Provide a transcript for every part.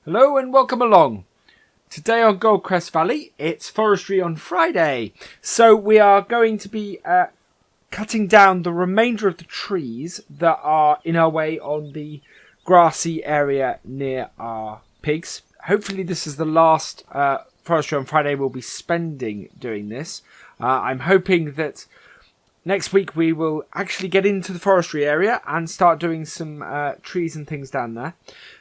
Hello and welcome along. Today on Goldcrest Valley, it's Forestry on Friday. So we are going to be cutting down the remainder of the trees that are in our way on the grassy area near our pigs. Hopefully this is the last Forestry on Friday we'll be spending doing this. I'm hoping that next week we will actually get into the forestry area and start doing some trees and things down there.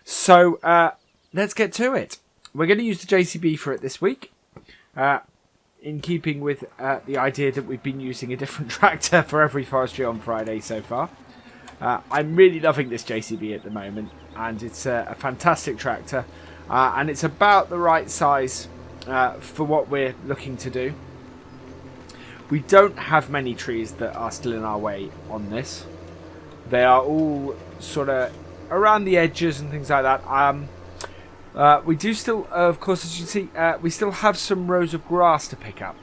So let's get to it. We're going to use the JCB for it this week, in keeping with the idea that we've been using a different tractor for every forestry on Friday so far. I'm really loving this JCB at the moment, and it's a fantastic tractor, and it's about the right size for what we're looking to do. We don't have many trees that are still in our way on this. They are all sort of around the edges and things like that. We do still, of course, as you can see, we still have some rows of grass to pick up.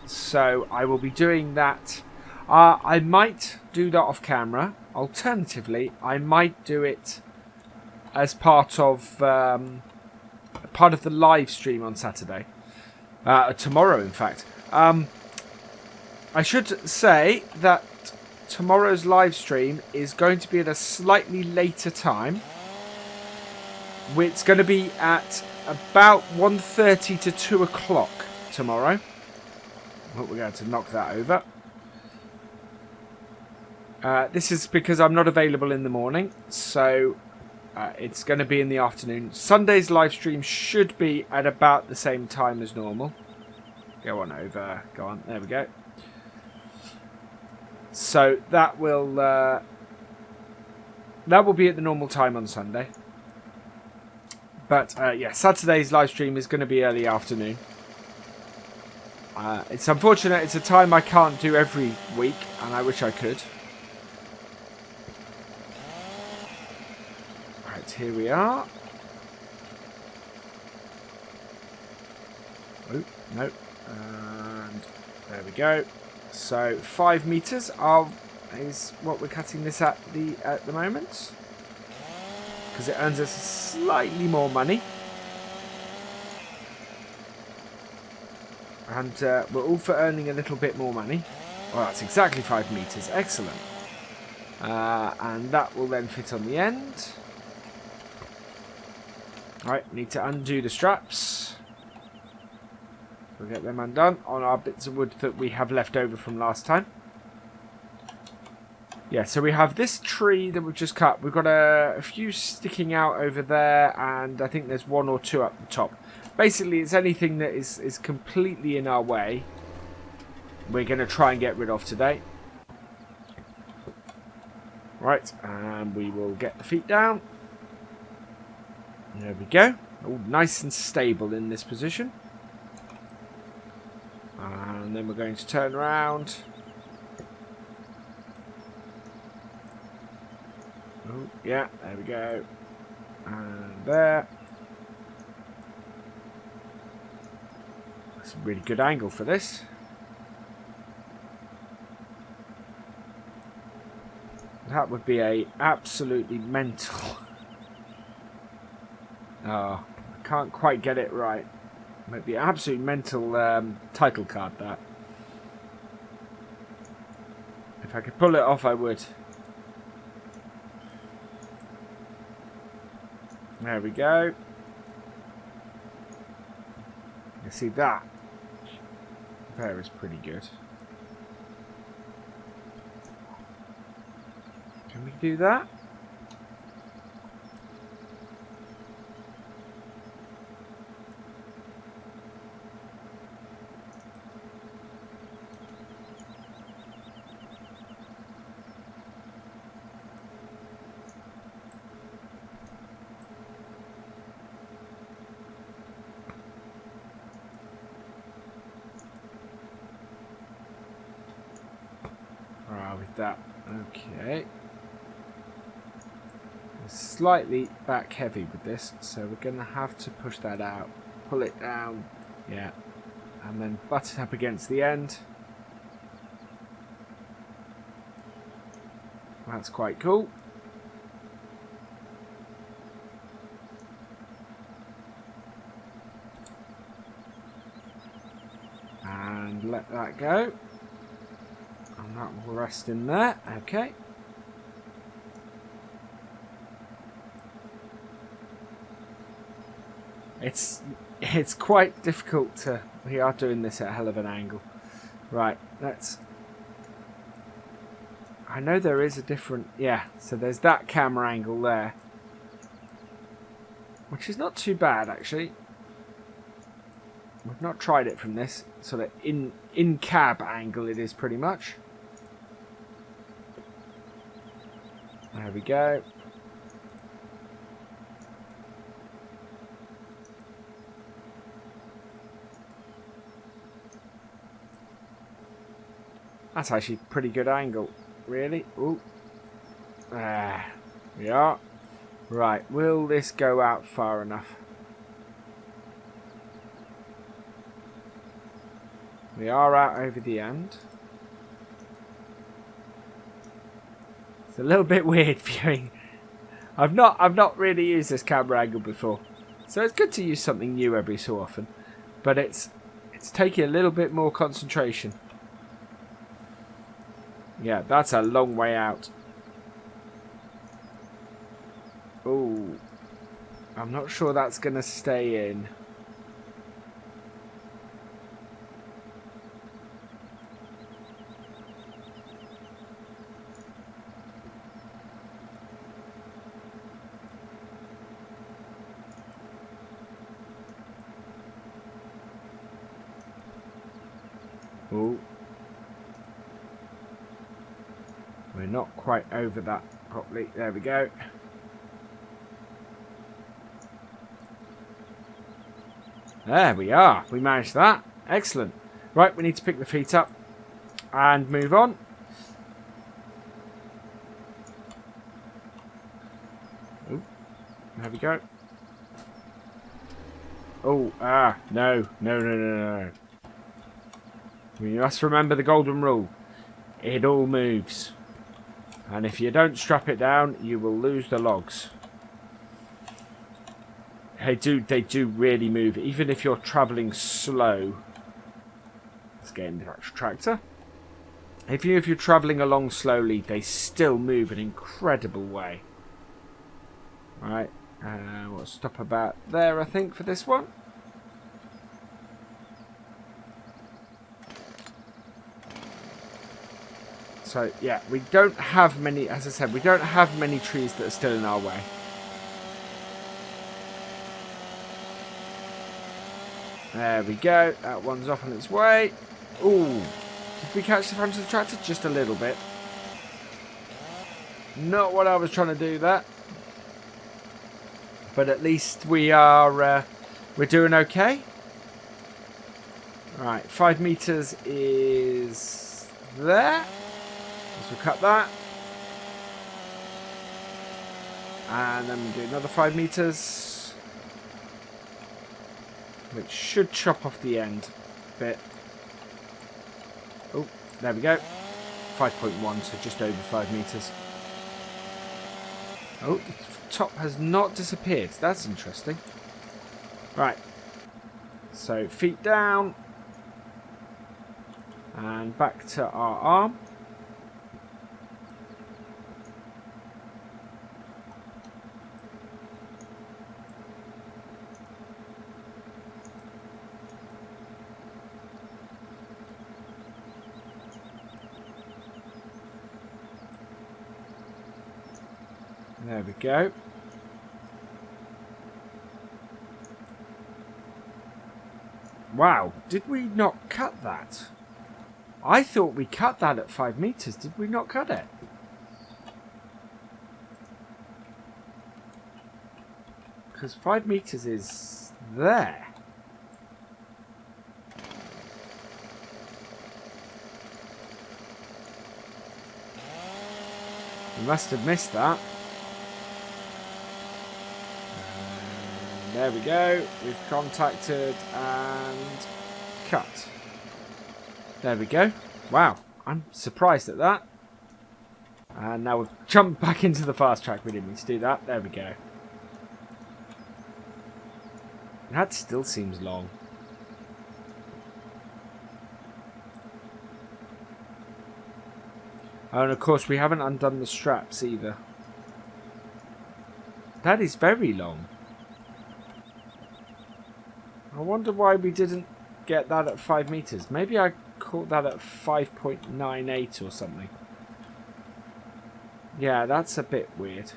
So I will be doing that. I might do that off camera. Alternatively, I might do it as part of the live stream on Saturday. Tomorrow, in fact. I should say that tomorrow's live stream is going to be at a slightly later time. It's going to be at about 1:30 to 2 o'clock tomorrow. I hope we're going to knock that over. This is because I'm not available in the morning, so it's going to be in the afternoon. Sunday's live stream should be at about the same time as normal. Go on over. Go on. There we go. So that will be at the normal time on Sunday. But yeah, Saturday's live stream is going to be early afternoon. It's unfortunate. It's a time I can't do every week, and I wish I could. Right, here we are. Oh, no. And there we go. So 5 meters is what we're cutting this at the moment, because it earns us slightly more money, and we're all for earning a little bit more money. Well, that's exactly 5 meters. Excellent. And that will then fit on the end. Right, need to undo the straps. We'll get them undone on our bits of wood that we have left over from last time. Yeah, so we have this tree that we've just cut. We've got a few sticking out over there, and I think there's 1 or 2 up the top. Basically, it's anything that is completely in our way we're going to try and get rid of today. Right, and we will get the feet down. There we go. All nice and stable in this position. And then we're going to turn around. Oh, yeah, there we go. And there. That's a really good angle for this. That would be a absolutely mental. Oh, I can't quite get it right. Might be an absolute mental title card, that. If I could pull it off, I would. There we go. You see that? There is pretty good. Can we do that? With that, okay. Slightly back heavy with this, so we're going to have to push that out, pull it down, yeah, and then butt it up against the end. That's quite cool. let that go. And that will rest in there. Okay. It's quite difficult to... We are doing this at a hell of an angle. Right, let's... I know there is a different... Yeah, so there's that camera angle there. Which is not too bad, actually. We've not tried it from this. Sort of in-cab angle it is pretty much. There we go. That's actually a pretty good angle. Really? Ooh. There we are. Right, will this go out far enough? We are out over the end. It's a little bit weird viewing. I've not really used this camera angle before. So it's good to use something new every so often. But it's taking a little bit more concentration. Yeah, that's a long way out. Oh, I'm not sure that's going to stay in. Oh. We're not quite over that properly. There we go. There we are. We managed that. Excellent. Right, we need to pick the feet up and move on. Oh, there we go. Oh, no. We must remember the golden rule. It all moves. And if you don't strap it down, you will lose the logs. They do really move, even if you're travelling slow. Let's get in the actual tractor. If you're travelling along slowly, they still move an incredible way. Right, we'll stop about there, I think, for this one. So, yeah, we don't have many, as I said, we don't have many trees that are still in our way. There we go. That one's off on its way. Ooh. Did we catch the front of the tractor? Just a little bit. Not what I was trying to do there. But at least we are, we're doing okay. Right, 5 meters is there. So we'll cut that. And then we'll do another 5 meters. Which should chop off the end a bit. Oh, there we go. 5.1, so just over 5 meters. Oh, the top has not disappeared. That's interesting. Right. So feet down. And back to our arm. There we go. Wow, did we not cut that? I thought we cut that at 5 meters. Did we not cut it? Because 5 meters is there. We must have missed that. There we go. We've contacted and cut. There we go. Wow. I'm surprised at that. And now we'll jump back into the fast track. We didn't mean to do that. There we go. That still seems long. Oh, and of course we haven't undone the straps either. That is very long. I wonder why we didn't get that at 5 meters. Maybe I caught that at 5.98 or something. Yeah, that's a bit weird.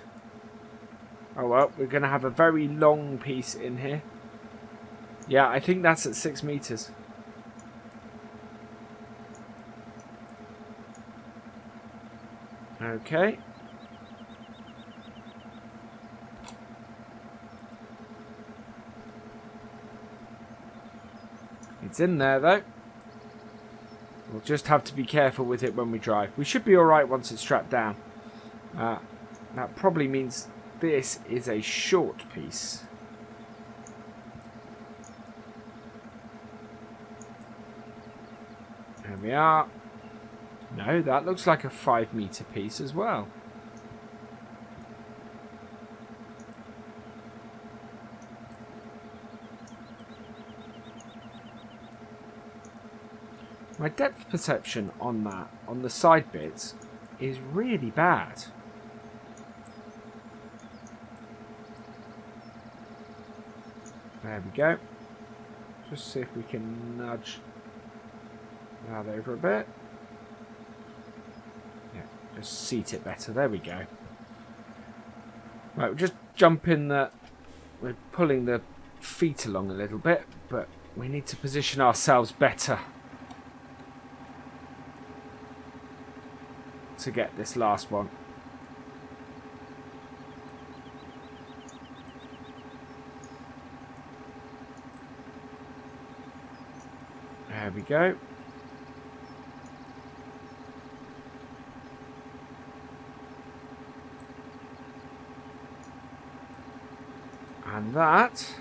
Oh well, we're going to have a very long piece in here. Yeah, I think that's at 6 meters. Okay. It's in there though. We'll just have to be careful with it when we drive. We should be alright once it's strapped down. That probably means this is a short piece. There we are. No, that looks like a 5 meter piece as well. My depth perception on that, on the side bits, is really bad. There we go. Just see if we can nudge that over a bit. Yeah, just seat it better. There we go. Right, we'll just jump in the... We're pulling the feet along a little bit, but we need to position ourselves better to get this last one. There we go. And that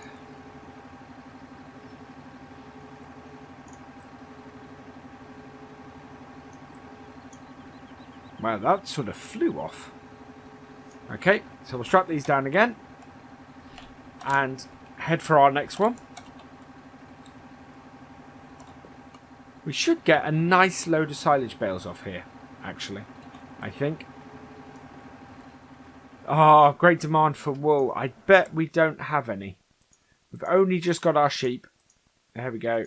well, that sort of flew off. Okay, so we'll strap these down again and head for our next one. We should get a nice load of silage bales off here, actually, I think. Oh, great demand for wool. I bet we don't have any. We've only just got our sheep. There we go.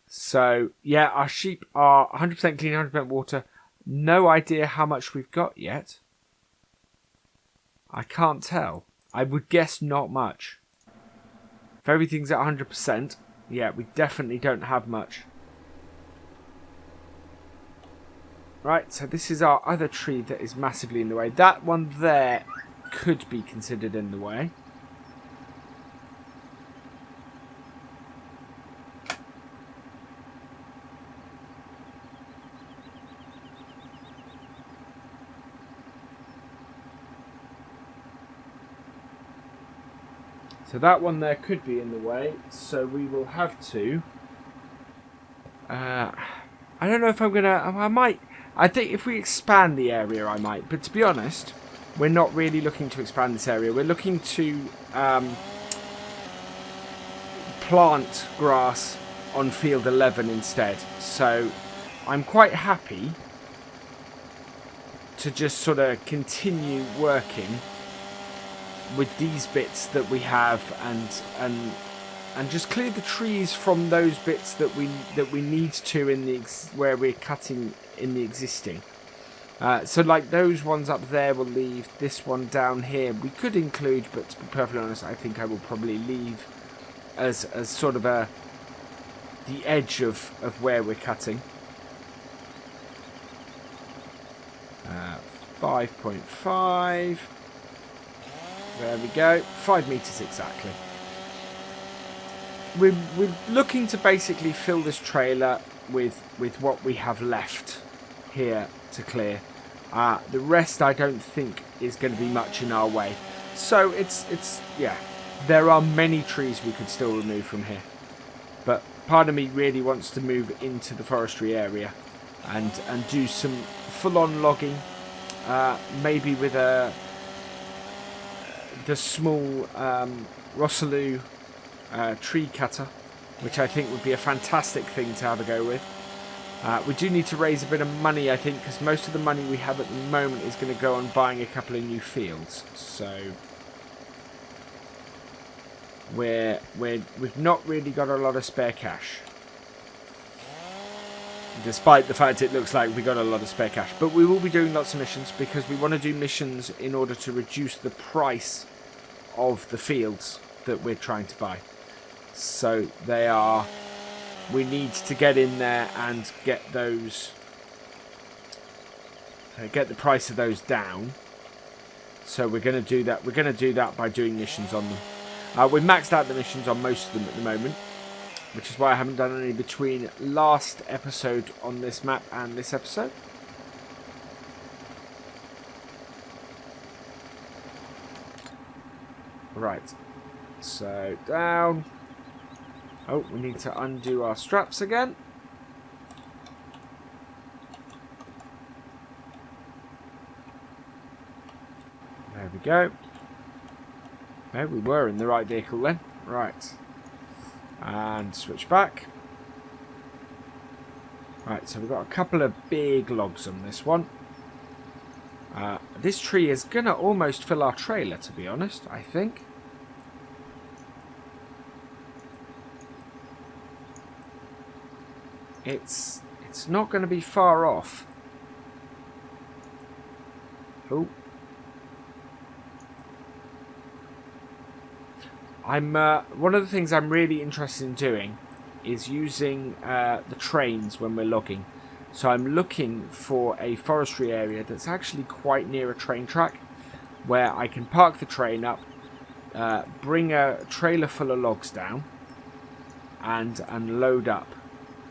So, yeah, our sheep are 100% clean, 100% water. No idea how much we've got yet. I can't tell. I would guess not much. If everything's at 100%, yeah, we definitely don't have much. Right, so this is our other tree that is massively in the way. That one there could be considered in the way. So that one there could be in the way, so we will have to... I don't know if I'm going to... I might... I think if we expand the area, I might. But to be honest, we're not really looking to expand this area. We're looking to plant grass on field 11 instead. So I'm quite happy to just sort of continue working with these bits that we have and just clear the trees from those bits that we need to in the where we're cutting in the existing. So like those ones up there we'll leave. This one down here we could include, but to be perfectly honest, I think I will probably leave as sort of the edge of where we're cutting. 5.5. There we go. 5 meters exactly. We're looking to basically fill this trailer with what we have left here to clear. The rest I don't think is going to be much in our way. So it's yeah, there are many trees we could still remove from here. But part of me really wants to move into the forestry area and do some full-on logging, maybe with the small Rossaloo tree cutter, which I think would be a fantastic thing to have a go with. We do need to raise a bit of money, I think, because most of the money we have at the moment is going to go on buying a couple of new fields. So we've not really got a lot of spare cash, despite the fact it looks like we got a lot of spare cash. But we will be doing lots of missions because we want to do missions in order to reduce the price of the fields that we're trying to buy. So we need to get in there and get those, get the price of those down. So we're going to do that. We're going to do that by doing missions on them. We've maxed out the missions on most of them at the moment, which is why I haven't done any between last episode on this map and this episode. Right, so down. Oh, we need to undo our straps again. There we go. No, we were in the right vehicle then. Right. And switch back. Right, so we've got a couple of big logs on this one. This tree is going to almost fill our trailer, to be honest, I think. It's not going to be far off. Oh. One of the things I'm really interested in doing is using the trains when we're logging. So I'm looking for a forestry area that's actually quite near a train track, where I can park the train up, bring a trailer full of logs down, and load up.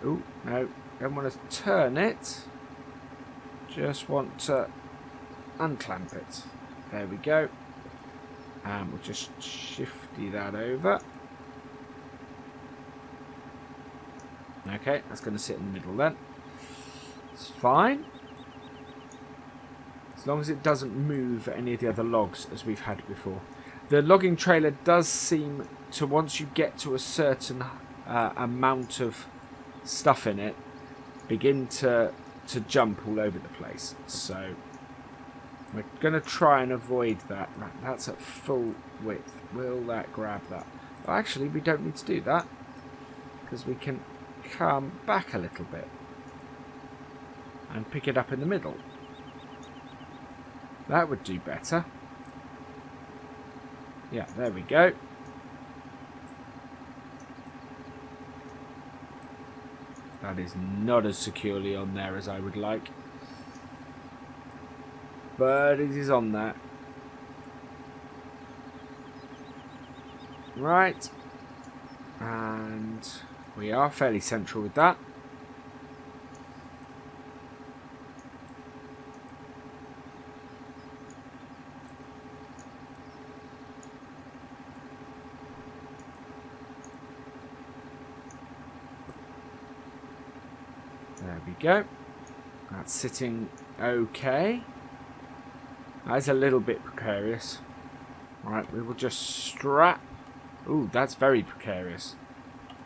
Oh, no, don't want to turn it. Just want to unclamp it. There we go. And we'll just shifty that over. Okay, that's going to sit in the middle then. It's fine. As long as it doesn't move any of the other logs as we've had before. The logging trailer does seem to, once you get to a certain amount of stuff in it, begin to jump all over the place. So we're going to try and avoid that. Right, that's at full width. Will that grab that? Well, actually, we don't need to do that, because we can come back a little bit and pick it up in the middle. That would do better. Yeah, there we go. That is not as securely on there as I would like. But it is on there. Right. And we are fairly central with that. There we go. That's sitting okay. That's a little bit precarious. Right, we will just strap. Ooh, that's very precarious.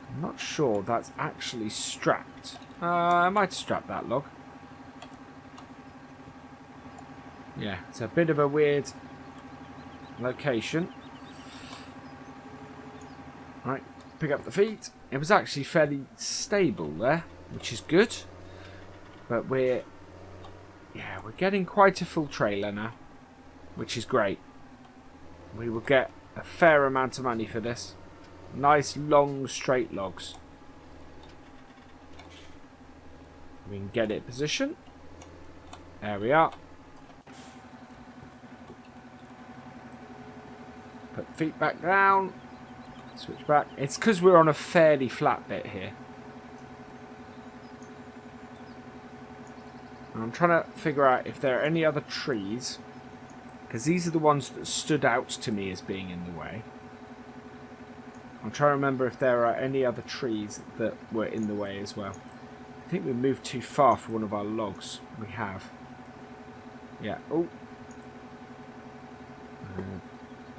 I'm not sure that's actually strapped. I might strap that log. Yeah, it's a bit of a weird location. Right, pick up the feet. It was actually fairly stable there, which is good. But we're getting quite a full trailer now, which is great. We will get a fair amount of money for this. Nice long straight logs. We can get it positioned. There we are. Put feet back down. Switch back. It's because we're on a fairly flat bit here. And I'm trying to figure out if there are any other trees, because these are the ones that stood out to me as being in the way. I'm trying to remember if there are any other trees that were in the way as well. I think we moved too far for one of our logs. We have. Yeah. Oh. I'm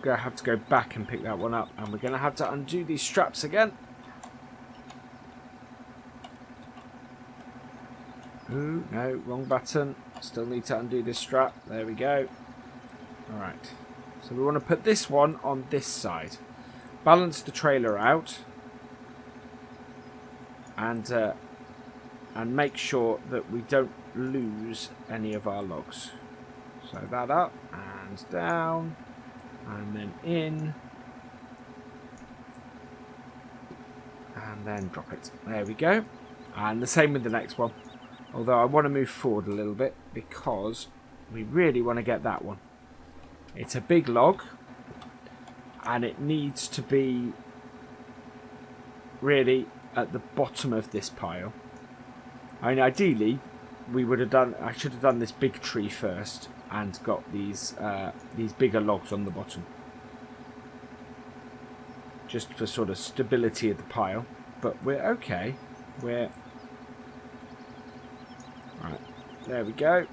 going to have to go back and pick that one up. And we're going to have to undo these straps again. Ooh, no, wrong button. Still need to undo this strap. There we go. Alright. So we want to put this one on this side. Balance the trailer out. And make sure that we don't lose any of our logs. So that up and down. And then in. And then drop it. There we go. And the same with the next one. Although I want to move forward a little bit because we really want to get that one. It's a big log and it needs to be really at the bottom of this pile. I mean, ideally, I should have done this big tree first and got these bigger logs on the bottom. Just for sort of stability of the pile. But we're okay. Right, there we go.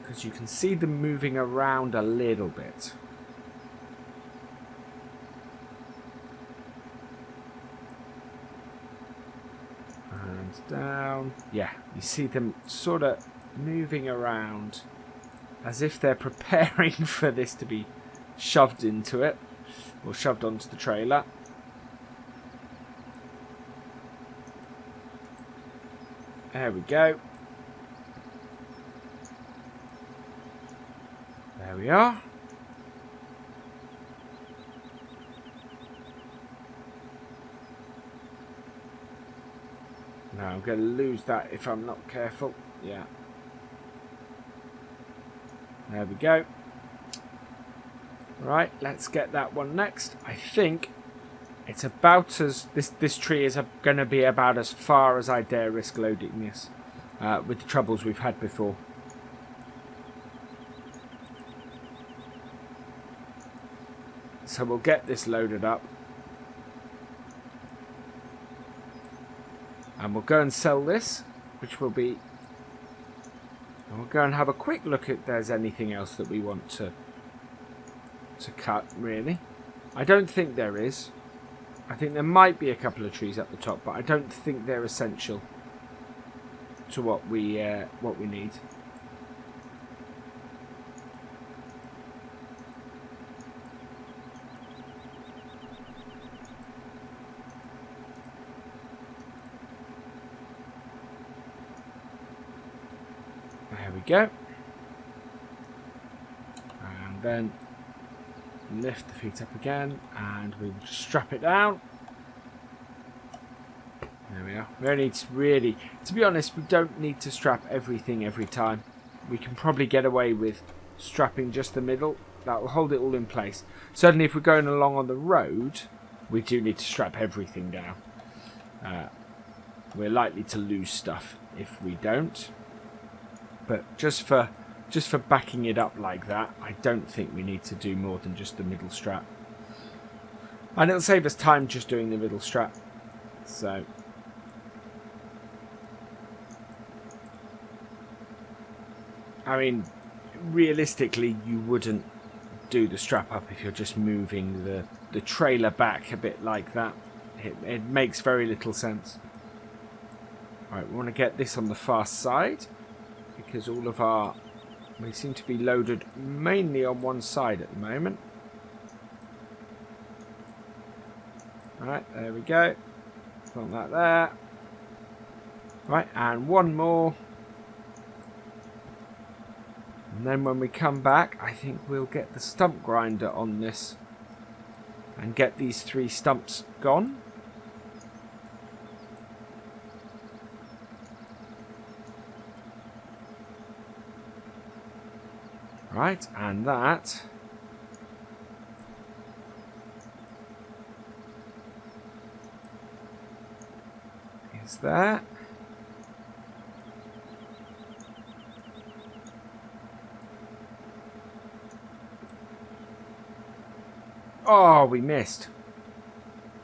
Because you can see them moving around a little bit. And down. Yeah, you see them sort of moving around as if they're preparing for this to be shoved into it. Or shoved onto the trailer. There we go. There we are. Now I'm going to lose that if I'm not careful. Yeah. There we go. Right, let's get that one next. I think it's about as... This tree is going to be about as far as I dare risk loading this. With the troubles we've had before. So we'll get this loaded up. And we'll go and sell this, which will be... And we'll go and have a quick look if there's anything else that we want to cut, really. I don't think there is. I think there might be a couple of trees at the top, but I don't think they're essential to what we need. There we go. And then lift the feet up again, and we'll strap it down. There we are. We only need to really, to be honest, we don't need to strap everything every time. We can probably get away with strapping just the middle. That will hold it all in place. Certainly if we're going along on the road, we do need to strap everything down. We're likely to lose stuff if we don't. But just for backing it up like that, I don't think we need to do more than just the middle strap. And it'll save us time just doing the middle strap. So... I mean, realistically, you wouldn't do the strap up if you're just moving the trailer back a bit like that. It makes very little sense. Right, we want to get this on the fast side, because all of our... We seem to be loaded mainly on one side at the moment. Right, there we go. Put that there. Right, and one more. And then when we come back, I think we'll get the stump grinder on this and get these 3 stumps gone. Right, and that is there. Oh, we missed.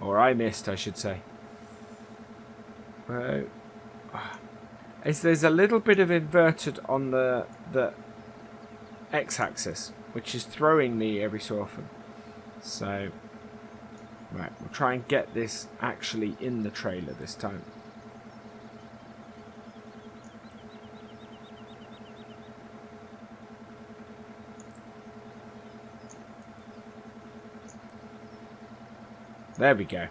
Or I missed, I should say. There's a little bit of inverted on the X-axis, which is throwing me every so often. So, right, we'll try and get this actually in the trailer this time. There we go.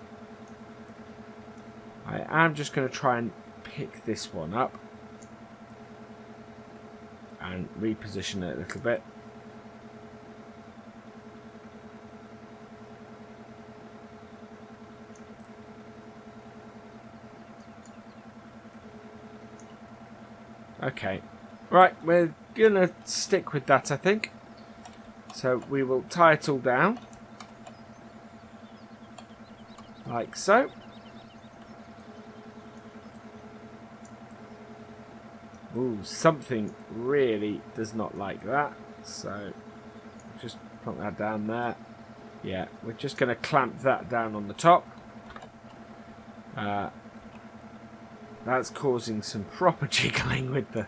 I am just going to try and pick this one up and reposition it a little bit. Okay, right, we're gonna stick with that, I think. So we will tie it all down like so. Ooh, something really does not like that. So just put that down there. Yeah, we're just going to clamp that down on the top. That's causing some proper jiggling with the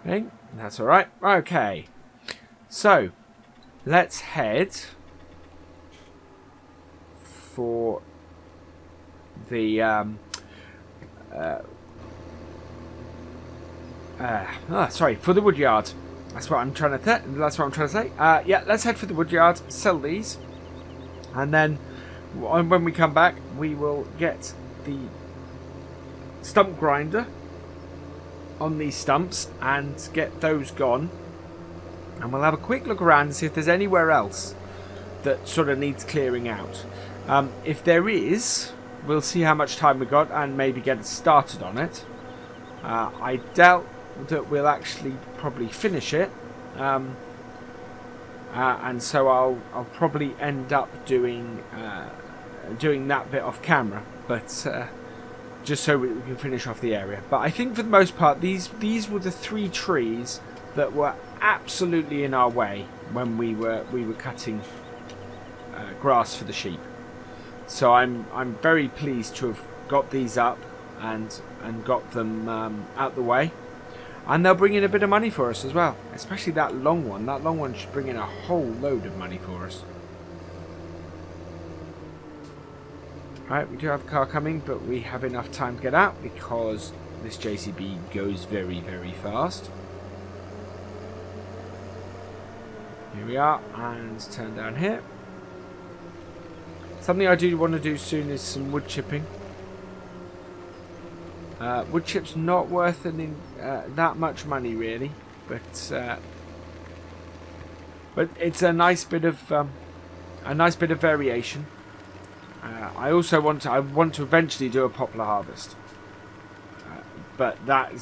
thing. That's alright. Okay. So, let's head for the for the woodyard. That's what I'm trying to say. Yeah, let's head for the woodyard, sell these, and then when we come back, we will get the stump grinder on these stumps and get those gone, and we'll have a quick look around and see if there's anywhere else that sort of needs clearing out. If there is, we'll see how much time we got and maybe get started on it. I doubt that we'll actually probably finish it, and so I'll probably end up doing that bit off camera, but just so we can finish off the area. But I think for the most part, these were the 3 trees that were absolutely in our way when we were cutting grass for the sheep. So I'm very pleased to have got these up and got them out the way, and they'll bring in a bit of money for us as well, especially that long one. That long one should bring in a whole load of money for us. Right, we do have a car coming, but we have enough time to get out because this JCB goes very, very fast. Here we are, and turn down here. Something I do want to do soon is some wood chipping. Wood chip's not worth that much money really, but it's a nice bit of variation. I also want to eventually do a poplar harvest, but that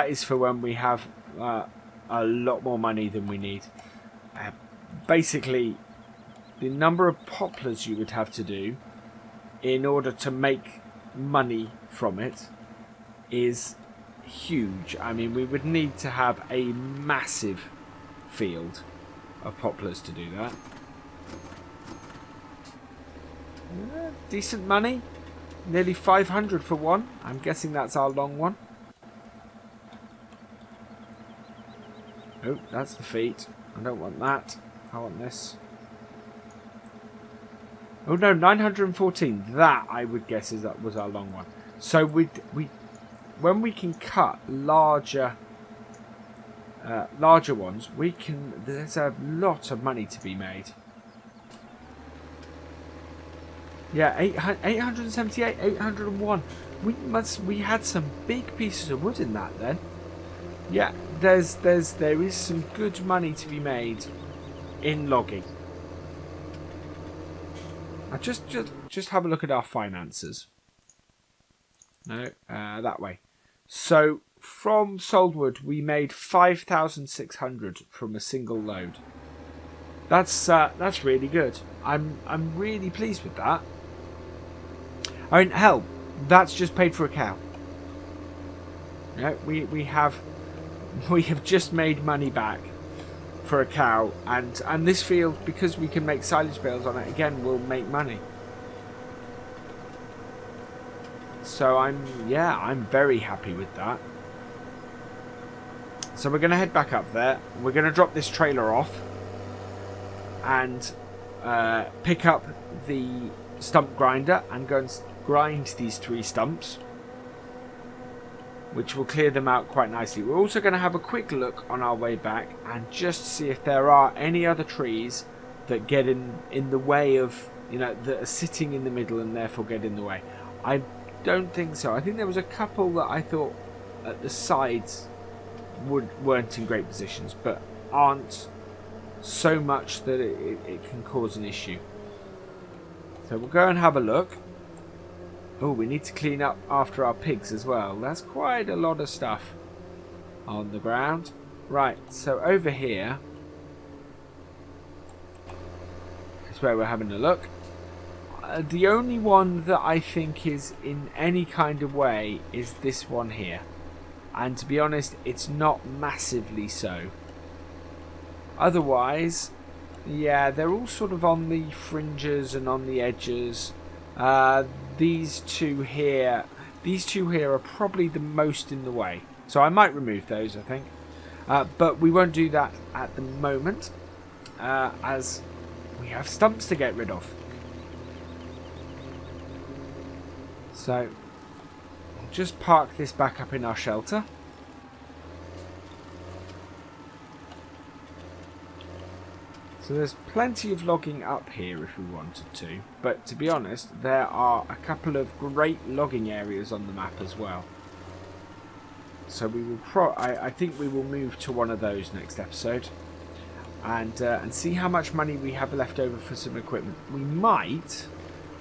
is for when we have a lot more money than we need. Basically, the number of poplars you would have to do in order to make money from it is huge. I mean, we would need to have a massive field of poplars to do that. Decent money, nearly 500 for one. I'm guessing that's our long one. Oh, that's the feet. I don't want that. I want this. Oh no, 914. That I would guess was our long one. So when we can cut larger ones, there's a lot of money to be made. Yeah, 878, 801. We had some big pieces of wood in that then. Yeah, there is some good money to be made in logging. Now just have a look at our finances. No, that way. So from sold wood, we made 5,600 from a single load. That's really good. I'm really pleased with that. I mean, hell, that's just paid for a cow. You know, we have just made money back for a cow, and this field, because we can make silage bales on it again, will make money. So I'm very happy with that. So we're going to head back up there. We're going to drop this trailer off and pick up the stump grinder and go and grind these 3 stumps, which will clear them out quite nicely. We're also going to have a quick look on our way back and just see if there are any other trees that get in the way of you know, that are sitting in the middle and therefore get in the way. I don't think so. I think there was a couple that I thought at the sides weren't in great positions, but aren't so much that it can cause an issue. So we'll go and have a look. Oh, we need to clean up after our pigs as well. That's quite a lot of stuff on the ground. Right, so over here is where we're having a look. The only one that I think is in any kind of way is this one here. And to be honest, it's not massively so. Otherwise, yeah, they're all sort of on the fringes and on the edges. These two here are probably the most in the way. So I might remove those, I think. But we won't do that at the moment, as we have stumps to get rid of. So we'll just park this back up in our shelter. So there's plenty of logging up here if we wanted to, but to be honest, there are a couple of great logging areas on the map as well. So we will I think we will move to one of those next episode, and see how much money we have left over for some equipment.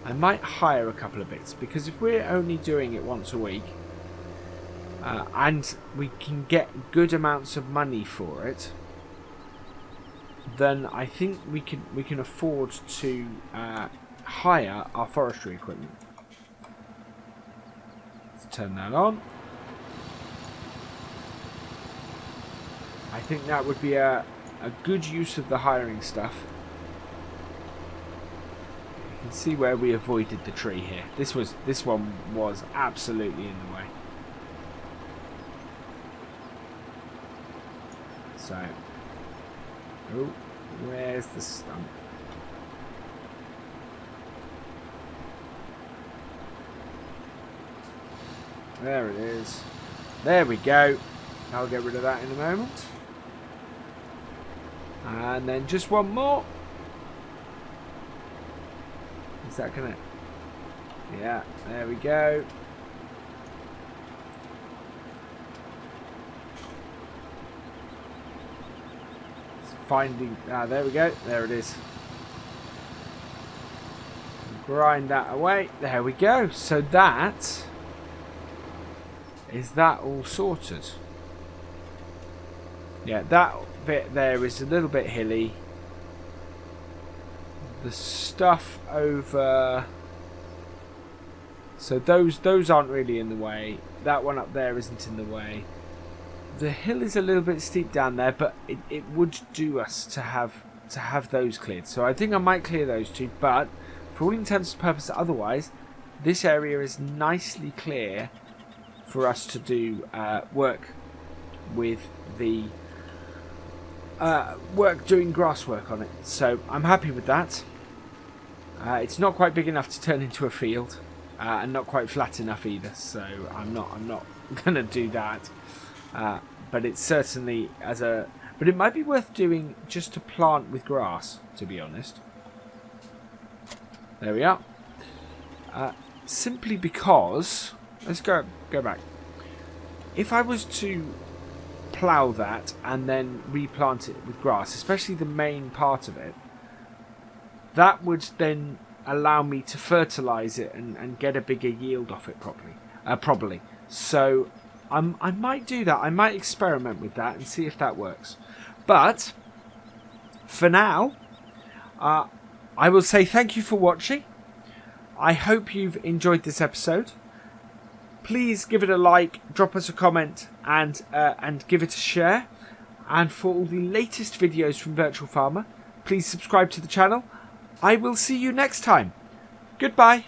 I might hire a couple of bits, because if we're only doing it once a week, and we can get good amounts of money for it, then I think we can afford to hire our forestry equipment. Let's turn that on. I think that would be a good use of the hiring stuff. You can see where we avoided the tree here. This one was absolutely in the way. So, oh, where's the stump? There it is. There we go. I'll get rid of that in a moment. And then just one more. Is that gonna? Yeah, there we go. Finding, there we go, there it is. Grind that away, there we go. So that is that all sorted. Yeah, that bit there is a little bit hilly. The stuff over, so those aren't really in the way. That one up there isn't in the way. The hill is a little bit steep down there, but it would do us to have those cleared. So I think I might clear those two, but for all intents and purposes otherwise, this area is nicely clear for us to do work with the doing grass work on it. So I'm happy with that. It's not quite big enough to turn into a field, and not quite flat enough either. So I'm not gonna do that. But it's certainly but it might be worth doing just to plant with grass, to be honest. There we are. Simply because, let's go back. If I was to plough that and then replant it with grass, especially the main part of it, that would then allow me to fertilise it and get a bigger yield off it properly. So I might do that. I might experiment with that and see if that works. But for now, I will say thank you for watching. I hope you've enjoyed this episode. Please give it a like, drop us a comment, and give it a share. And for all the latest videos from Virtual Farmer, please subscribe to the channel. I will see you next time. Goodbye.